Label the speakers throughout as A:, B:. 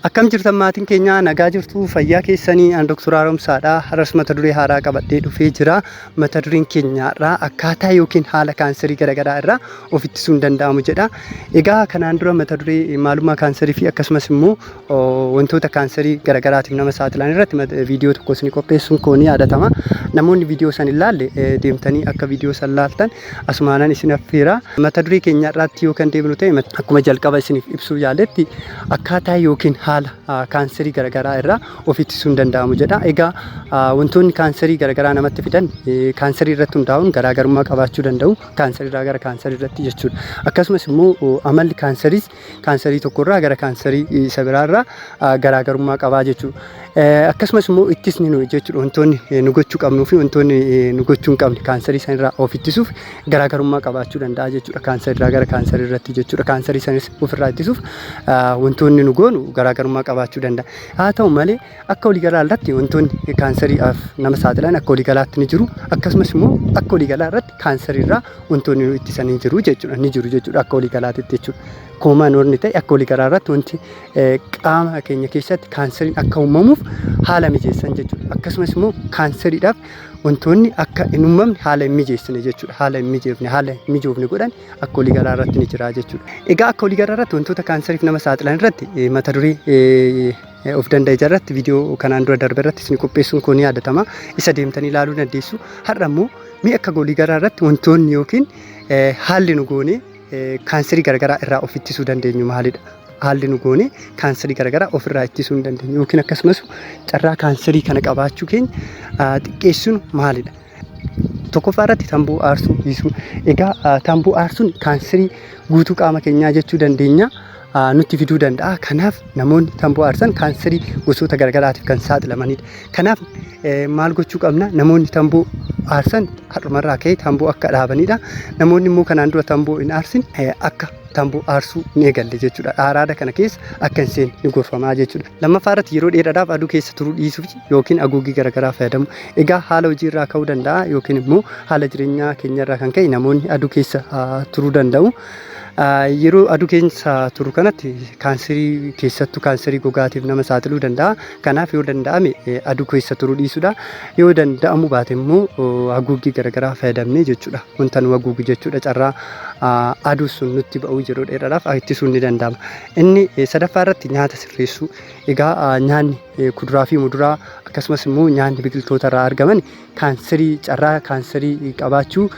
A: Akkam jirtan maatiin keenya nagaa jirtu fayyaa keessanii aan Dr. Haaromsaadha. Har'as mata duree haaraa qabadhee dhufee jira. Mata dureen keenyarraa akkaataa yookiin haala kaanserii garaagaraa irraa of ittisuun danda'amu jedha. Egaa kanaan dura mata duree maalummaa kaanserii fi akkasumas immoo wantoota kaanserii garaagaraatiif nama saaxilan irratti viidiyoo tokko isin qopheessuun koonii yaadatama. Namoonni viidiyoo san ilaalle deemtanii akka viidiyoo san laaltan asumaanan isin affeera. Mata duree keenyarraatti yoo kan deemnu ta'e akkuma jalqaba isiniif ibsuu yaaletti akkaataa yookiin haala kaanserii garaagaraa irraa of ittisuun danda'amu jedha. Egaa wantoonni kaanserii garaagaraa namatti fidan kaanserii irratti hundaa'uun garaagarummaa qabaachuu danda'u kaanserii irraa gara kaanserii irratti jechuudha. Akkasumas immoo amalli kaanserii tokkorraa gara kaanserii isa biraarraa garaagarummaa qabaa jechuudha. Akkasumas immoo ittisni nu jechuudha wantoonni nu gochuu qabnuu fi wantoonni nu gochuu hin qabne kaanserii sanirraa of ittisuuf garaagarummaa qabaachuu danda'a jechuudha. Kaanserii irraa gara kaanserii irratti jechuudha. Kaanserii sanis ofirraa ittisuuf wantoonni nu goonu garaagarummaa qabaachuu danda'a. Haa ta'u malee akka waliigalaa irratti wantoonni kaanseriidhaaf nama saaxilan akka waliigalaatti ni jiru. Akkasumas immoo akka waliigalaa irratti kaanserii irraa wantoonni nu ittisanii jiru jechuudha. Ni jiru jechuudha akka waliigalaatti jechuudha. Koomaan warni ta'e akka waliigalaa irratti wanti qaama keenya keessatti kaanseriin akka uumamuuf haala mijeessan jechuudha. Akkasumas immoo kaanseriidhaaf wantoonni akka hin uumamne haala hin mijeessine jechuudha. Haala hin mijoofne godhan akka waliigalaa irratti ni jira jechuudha. Egaa akka waliigalaa irratti wantoota kaanseriif nama saaxilan irratti mata duree of danda'e irratti viidiyoo kanaan dura darbe irratti isin qopheessuun koonii yaadatama. Isa deemtanii ilaaluu dandeessu. Har'a immoo akka waliigalaa irratti wantoonni yookiin haalli nu goonee kaanserii garaagaraa irraa of ittisuu dandeenyu maalidha? Haalli nu goonee kaanserii garaagaraa ofirraa ittisuu hin dandeenyu yookiin akkasumas carraa kaanserii kana qabaachuu keenya xiqqeessuun maalidha? Tokkoffaa irratti tamboo aarsuu dhiisuu. Egaa tamboo aarsuun kaanserii guutuu qaama keenyaa jechuu dandeenya. Nutti fiduu danda'a. Kanaaf namoonni tamboo aarsan kaanserii gosoota garaagaraatiif kan saaxilamanidha. Kanaaf maal gochuu qabna? Namoonni tamboo aarsan har'umarraa ka'ee tamboo akka dhaabanidha. Namoonni immoo kanaan dura tamboo hin aarsin akka tamboo aarsuu ni eegalle jechuudha. Araada kana keessa akka hin seenne ni gorfamaa jechuudha. Lammaffaa irratti yeroo dheeraadhaaf aduu keessa turuu dhiisuu yookiin haguuggii garaagaraa fayyadamu. Egaa haala hojii irraa ka'uu danda'a yookiin immoo haala jireenyaa keenyarraa kan ka'e namoonni aduu keessa turuu danda'u. Yeroo aduu keessa turu kanatti kaanserii keessattuu kaanserii gogaatiif nama saaxiluu danda'a. Kanaaf yoo danda'ame aduu keessa turuu dhiisuudha. Yoo danda'amu baate immoo haguuggii garaagaraa fayyadamnee jechuudha. Wanta nu haguugu jechuudha. Carraa aduu sun nutti ba'uu yeroo dheeraadhaaf ittisuun ni danda'ama. Inni sadaffaa irratti nyaata sirreessuu. Egaa nyaanni kuduraa fi muduraa akkasumas immoo nyaanni biqiltoota irraa argaman carraa kaanserii qabaachuu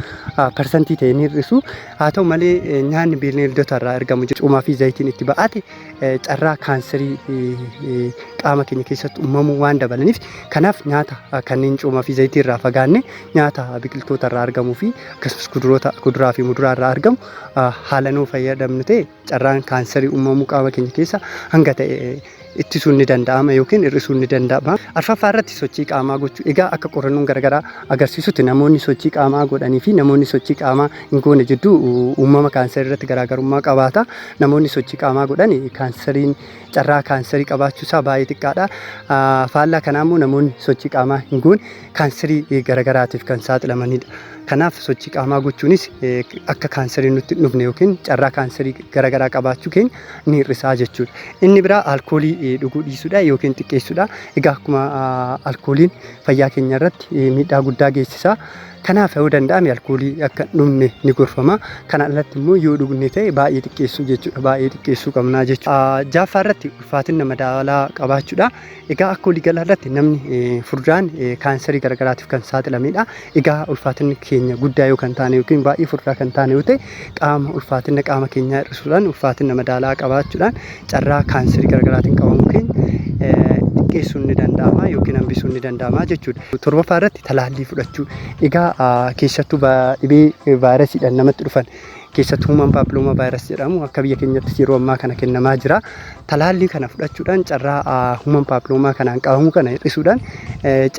A: parsantii ta'e ni hir'isu. Haa ta'u malee nyaanni bineeldota irraa argamu cuumaa fi zayitiin itti ba'ate carraa kaanserii qaama keenya keessatti uumamuu waan dabalaniif kanaaf nyaata kanneen cuumaa fi zayitii irraa fagaanne nyaata biqiltoota irraa argamuu fi akkasumas kuduraa fi muduraa irraa argamu haala nuu fayyadamnu ta'e carraan kaanserii uumamuu qaama keenya keessa hanga ta'e ittisuun ni danda'ama yookiin hir'isuun ni danda'ama. Arfaffaa irratti sochii qaamaa gochuu. Egaa akka qorannoon garaagaraa agarsiisutti namoonni sochii qaamaa godhanii fi namoonni sochii qaamaa hin goone jidduu uumama kaanserii irratti garaagarummaa qabaata. Namoonni sochii qaamaa godhan carraa kaanserii qabaachuu isaa baay'ee xiqqaadha. Faallaa kanaa immoo namoonni sochii qaamaa hin goone kaanserii garaagaraatiif kan saaxilamanidha. Kanaaf sochii qaamaa gochuunis akka kaanserii nutti hin dhufne yookiin carraa kaanserii garaagaraa qabaachuu keenya ni hir'isaa jechuudha. Inni biraa alkoolii dhuguu dhiisuudha yookiin xiqqeessuudha. Egaa akkuma alkooliin fayyaa keenya irratti miidhaa guddaa geessisa. Kanaaf yoo danda'ame alkoolii akka dhumne ni gorfama. Kana alatti immoo yoo dhugne ta'e baay'ee xiqqeessuu jechuudha. Baay'ee xiqqeessuu qabna jechuudha. Jaaffaa irratti ulfaatina madaalaa qabaachuudha. Egaa akka waliigalaa irratti namni furdaan kaanserii garaagaraatiif kan saaxilamedha. Egaa ulfaatinni keenya guddaa yoo kan taane yookiin baay'ee furdaa kan taane yoo ta'e ulfaatina qaama keenyaa hir'isuudhaan ulfaatina madaalaa qabaachuudhaan carraa kaanserii garaagaraatiin qabamuu keenya xiqqeessuun ni danda'ama yookiin hambisuun ni danda'ama jechuudha. Torbaffaa irratti talaallii fudhachuu. Egaa keessattuu dhibee vaayirasiidhaan namatti dhufan keessattuu human paapiloomaa vaayirasii jedhamu akka biyya keenyattis yeroo ammaa kana kennamaa jira. Talaallii kana fudhachuudhaan carraa human paapiloomaa kanaan qabamuu kana hir'isuudhaan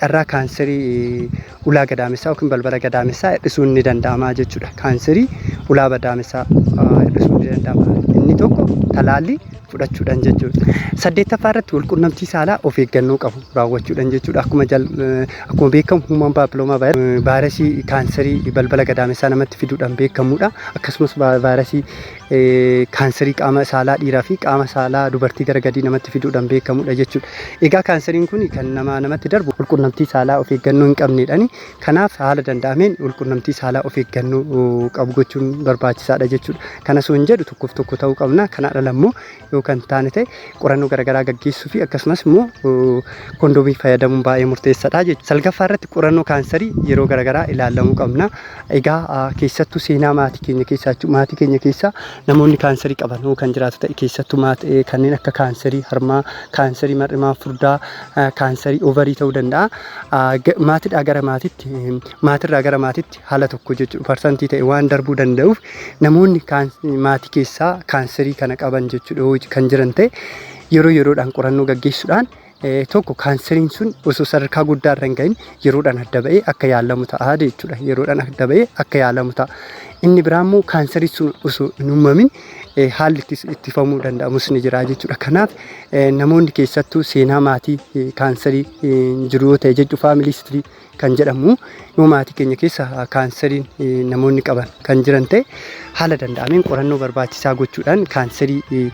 A: carraa kaanserii ulaa gadaamessaa yookiin balbala gadaamessaa hir'isuun ni danda'ama jechuudha. Kaanserii ulaa gadaamessaa hir'isuun ni danda'ama. Inni tokko talaallii fudhachuudhaan jechuudha. Saddeettaffaa irratti walqunnamtii saalaa of eeggannoo qabu raawwachuudhaan jechuudha. Akkuma beekamu human papilloma vaayirasii kaanserii balbala gadaamessaa namatti fiduudhaan beekamudha. Akkasumas vaayirasii kaanserii qaama saalaa dhiiraa fi qaama saalaa dubartii gara gadii namatti fiduudhaan beekamudha jechuudha. Egaa kaanseriin kun kan namatti darbu walqunnamtii saalaa of eeggannoo hin qabneedhaani. Kanaaf haala danda'ameen walqunnamtii saalaa of eeggannoo qabu gochuun barbaachisaadha jechuudha. Kana osoo hin jedhu tokkoof tokko ta'uu qabna. Kanaadha lammoo yoo kan taane ta'e qorannoo garaagaraa gaggeessuu fi akkasumas immoo kondoomii fayyadamuun baay'ee murteessaadha jechuudha. Salgaffaa irratti qorannoo kaanserii yeroo garaagaraa ilaalamuu qabna. Egaa keessattuu seenaa maatii keenya keessaa namoonni kaanserii qaban kan jiraatu ta'e keessattuu kanneen akka kaanserii harmaa, kaanserii mar'imaa furdaa, kaanserii ovarii ta'uu danda'a. Maatiirraa gara maatiitti haala tokko jechuudha parsantii ta'e waan darbuu danda'uuf namoonni maatii keessaa kaanserii kana qaban jechuudha kan jiran ta'e yeroo yeroodhaan qorannoo gaggeessuudhaan tokko kaanseriin sun osoo sadarkaa guddaa irra hin gahin yeroodhaan adda ba'ee akka yaalamu ta'a jechuudha. Yeroodhaan adda ba'ee akka yaalamu ta'a. Inni biraa immoo kaanseriin sun osoo hin uumamin haalli ittifamuu danda'amus ni jira jechuudha. Kanaaf namoonni keessattuu seenaa maatii kaanserii jiru yoo ta'e jechuudha faamilii histirii kan jedhamu yoo maatii keenya keessa kaanseriin namoonni qaban kan jiran ta'e haala danda'ameen qorannoo barbaachisaa gochuudhaan kaanserii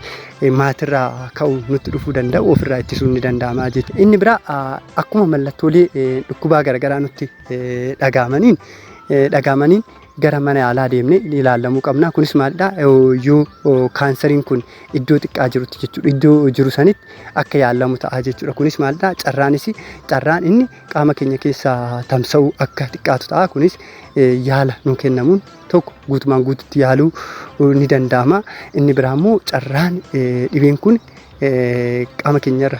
A: maatirraa ka'uu nutti dhufuu danda'u ofirraa ittisuun ni danda'ama jechuudha. Inni biraa akkuma mallattoolee dhukkubaa garaagaraa nutti dhagaamaniin gara mana yaalaa deemnee ilaalamuu qabna. Kunis maalidha? Yoo kaanseriin kun iddoo xiqqaa jirutti jechuudha. Iddoo jiru sanitti akka yaalamu ta'a jechuudha. Kunis maalidha? Carraan inni qaama keenya keessaa tamsa'uu akka xiqqaatu ta'a. Kunis yaala nu kennamuun tokko guutumaan guututti yaaluu ni danda'ama. Inni biraa immoo carraan dhibeen kun qaama keenyarra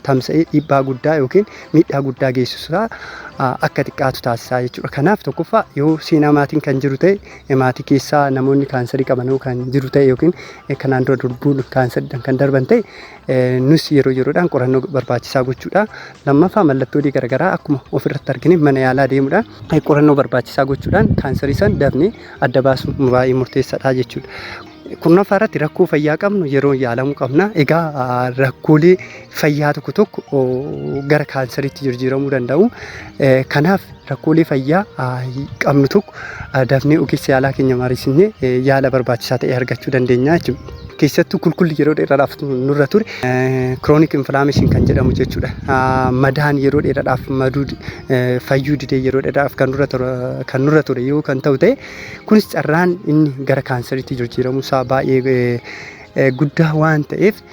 A: tamsa'ee dhiibbaa guddaa yookiin miidhaa guddaa geessisu akka xiqqaatu taasisaa jechuudha. Kanaaf tokkoffaa yoo seenaa maatiin kan jiru ta'e maatii keessaa namoonni kaanserii qaban kan jiru ta'e yookiin kanaan dura lubbuun kaanseriidhaan kan darban ta'e nus yeroo yeroodhaan qorannoo barbaachisaa gochuudha. Lammaffaa mallattoolee garaagaraa akkuma ofirratti argine mana yaalaa deemuudhaan qorannoo barbaachisaa gochuudhaan kaanserii san dafnee adda baasuun baay'ee murteessaadha jechuudha. Kurnaffaa irratti rakkoo fayyaa qabnu yeroo yaalamuu qabna. Egaa rakkoolee fayyaa tokko gara kaanseriitti jijjiiramuu danda'u. Kanaaf rakkoolee fayyaa qabnu tokko dafnee ogeessa yaalaa keenya mariisisnee yaala barbaachisaa ta'e argachuu dandeenya jechuudha. Keessattuu kulkulli yeroo dheeraadhaaf nurra ture chronic inflammation kan jedhamu jechuudha. Madaan yeroo dheeraadhaaf fayyuu didee yeroo dheeraadhaaf kan nurra ture yoo kan ta'u ta'e kunis carraan inni gara kaanseriitti jijjiiramuu isaa baay'ee guddaa waan ta'eef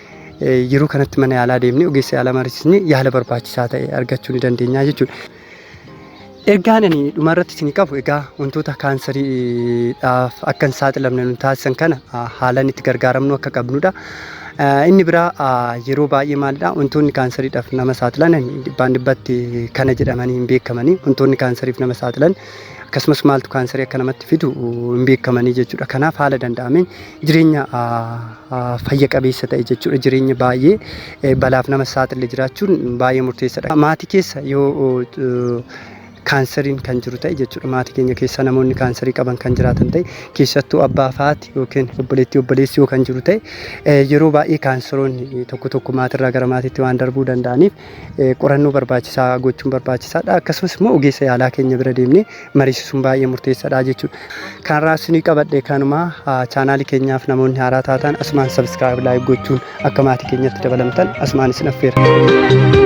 A: yeroo kanatti mana yaalaa deemnee ogeessa yaalaa mariisisnee yaala barbaachisaa ta'e argachuu ni dandeenya jechuudha. Ergaan ani dhumarratti isin qabu egaa wantoota kaanseriidhaaf akka hin saaxilamne nu taasisan kana haalaan itti gargaaramnu akka qabnudha. Inni biraa yeroo baay'ee maalidha wantoonni kaanseriidhaaf nama saaxilan dhibbatti kana jedhamanii hin beekamanii wantoonni kaanseriif nama saaxilan akkasumas maaltu kaanserii akka namatti fidu hin beekamanii jechuudha. Kanaaf haala danda'ameen jireenya fayya qabeessa ta'e jechuudha. Jireenya baay'ee balaaf nama saaxile jiraachuun baay'ee murteessaadha. Maatii keessa yoo kaanseriin kan jiru ta'e jechuudha. Maatii keenya keessa namoonni kaanserii qaban kan jiraatan ta'e keessattuu abbaa faati yookiin obboleessi yoo kan jiru ta'e yeroo baay'ee kaanseroonni tokko maatirraa gara maatiitti waan darbuu danda'aniif qorannoo barbaachisaa gochuun barbaachisaadha. Akkasumas immoo ogeessa yaalaa keenya bira deemnee mariisisuun baay'ee murteessaadha jechuudha. Kanarraa isinii qabadhe kanuma chaanaalii keenyaaf namoonni haaraa taatan asumaan sabskiraayib laayik gochuun akka maatii keenyatti dabalamtan asumaan isin affeera.